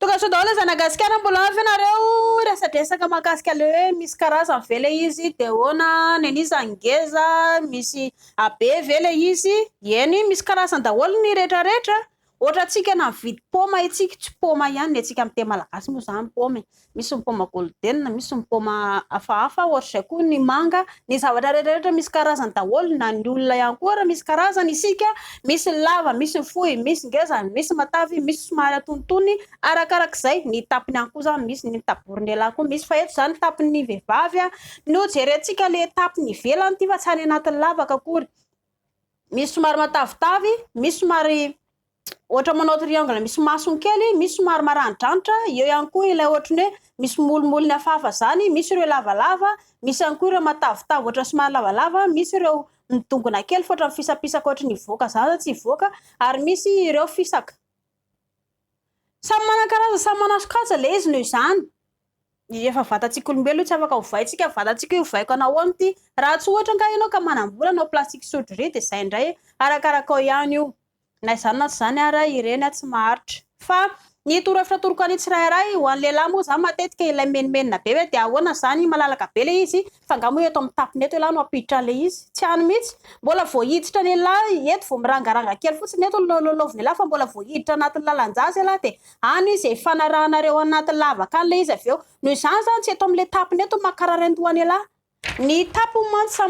Tonga sao daholo Zanagasikara mbola avy ianareo resadresaka mahakasika le hoe misy karazany ve le izy de ahoana nen'izany ngeza misy abe ve le izy eny misy karazany daholo ny rehetrarehetra ohatra atsika na mividy paoma itsika tsy paoma ihany ny atsika amin'ny teny malagasy moa zany paoma misy ny paoma golden misy ny paoma hafahafa ohatr'izay koa ny manga ny zavatra rehetrarehetra misy karazany daholo na ny olona ihany koa raha misy karazany isika misy ny lava misy ny fohy misy ngezany misy matavy misy somary antonotony arakarak'izay ny tapiny ihany koa zany misy ny taborin'ny lehilahy koa misy fa eto zany tapin'ny vehivavy no jerentsika le tapiny ivelany ty fa tsy any anatin'ny lavaka akory misy somary matavitavy misy somary ohatra manao triangle misy masony kely misy somary maranidranitra eo ihany koa ilay ohatrany hoe misy molomolony hafahafa zany misy ireo lavalava misy ihany koa ireo matavitavy ohatra somary lavalava misy ireo midongona kely fa ohatra fisapisaka ohatra ny voaka zany tsy voaka ary misy ireo fisaka samy manan-karaza samy manasokatsa le izy noho izany efa vatantsika olombelo tsy afaka hovaintsika vatantsika hovaiko anao amty raha tsy ohatra nga ianao ka manam-bola anao plastique sodri de zay indray arakarakao ihany io na izany na tsy izany ara ireny tsy maharitra fa ny torafitra toroko any tsirairay ho an'ny lehilahy moa zany matetika ilay menimenina be hoe de ahoana zany malalaka be le izy fa angamo eto amin'ny tapiny eto ilahy no ampiditra le izy tsy hany mihitsy mbola voahiditra ny lehilahy eto vao mirangaranga kely fotsiny eto lololoviny lehilahy fa mbola voahiditra anatin'ny lalanjaza ilahy de any izy fanarahanareo anatin'ny lavaka any le izy avy eo noho izany zany tsy eto amin'le tapiny eto makararendroany lehilahy ny tapo mantsy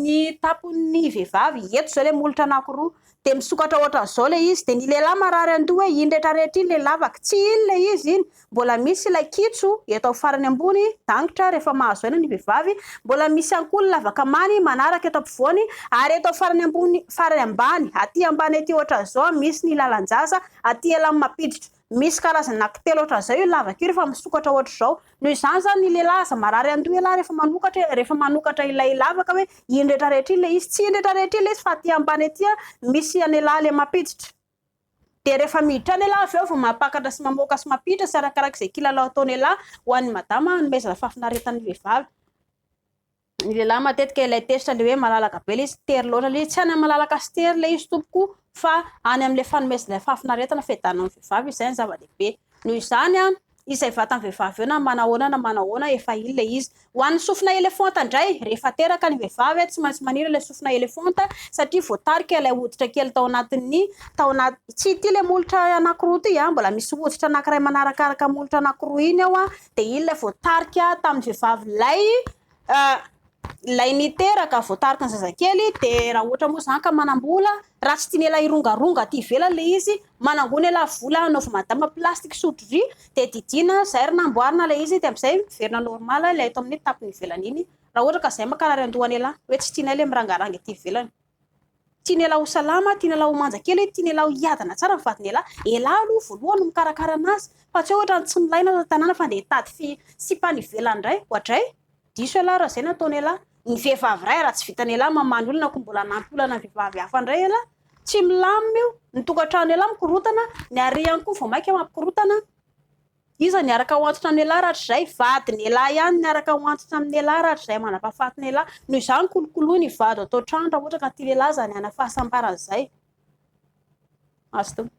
ny tapon'ny vehivavy eto zao le molotra anankiroa de misokatra ohatra zao le izy de ny lehilahy marary andoha hoe iny rehetrarehetra iny le lavaka tsy iny le izy iny mbola misy ilay kitso eto amin'ny farany ambony dangitra rehefa mahazo aina ny vehivavy mbola misy ihany koa ny lavaka many manaraka eto ampovoany ary eto farany ambony farany ambany aty ambany aty ohatra zao misy ny lalanjaza aty elany mampiditra misy karazany anankitelo ohatra zao io lavaka io rehefa misokatra ohatra zao noho izany zany ny lehilahy aza marary andoha ialahy rehefa manokatra ilay lavaka hoe iny rehetrarehetra iny le izy tsy iny rehetrarehetra iny le izy fa aty ambany aty misy anelahy le mampiditra de rehefa miditra any lehilahy avy eo vao mampakatra sy mamoaka sy mampiditra sy arakarak'izay kilalao ataony lehilahy ho an'ny madama nomezana fafinaretan'ny vehivavy ny lehilahy matetika ilay tesitra le hoe malalaka be le izy tery loatra le tsy any malalaka sy tery le izy tompoko fa any amin'le fanomezana fafinaretana fedanan'ny vehivavy izay ny zava-dehibe noho izany izay vatan'ny vehivavy eo na manahoana na manahoana efa iny le izy ho an'ny sofina elefanta indray rehefa teraka ny vehivavy tsy maintsy maniry ilay sofina elefanta satria voatarika ilay hoditra kely tao anatin'ny tsy ity le molotra anankiroa ty mbola misy hoditra anankiray manarakaraka molotra anankiroa iny ao de iny le voatarika tamin'ny vehivavy lay niteraka voatarika ny zazakely de raha ohatra moa zany ka manam-bola raha tsy tiany ela irongaronga aty ivelany le izy manangona ela vola anaovy madama plastique sodri de didina zay ry namboarina le izy de am'izay miverina normal ilay eto amin'ny tapiny ivelany iny raha ohatra ka zay makarary andohany ela hoe tsy tiana le mirangaranga aty ivelany tiany ela ho salama tiany ela ho manja kely tiany ela ho iadana tsara mivadiny ela aloha voalohany no mikarakara anazy fa tsy hoe ohatra tsy milaina tanàna fa de tady sipany ivelany indray ohatray diso ela raha zay nataony ela ny vehivavy ray raha tsy vitany ela mamany olona ko mbola nampy olana vehivavy hafa indray ela tsy milamina io ny tokantrano ela mikorotana ny ary ihany koa vao maika mampikorotana iza ny araka ho antitra amin'ny ela rahatrizay vadiny ela ihany ny araka ho antitra amin'ny ela rahatrizay manampahafatiny ela noho izany kolokoloa ny vady atao trano raha ohatra ka ty lehilahy zany ana fahasambaran'izay azo to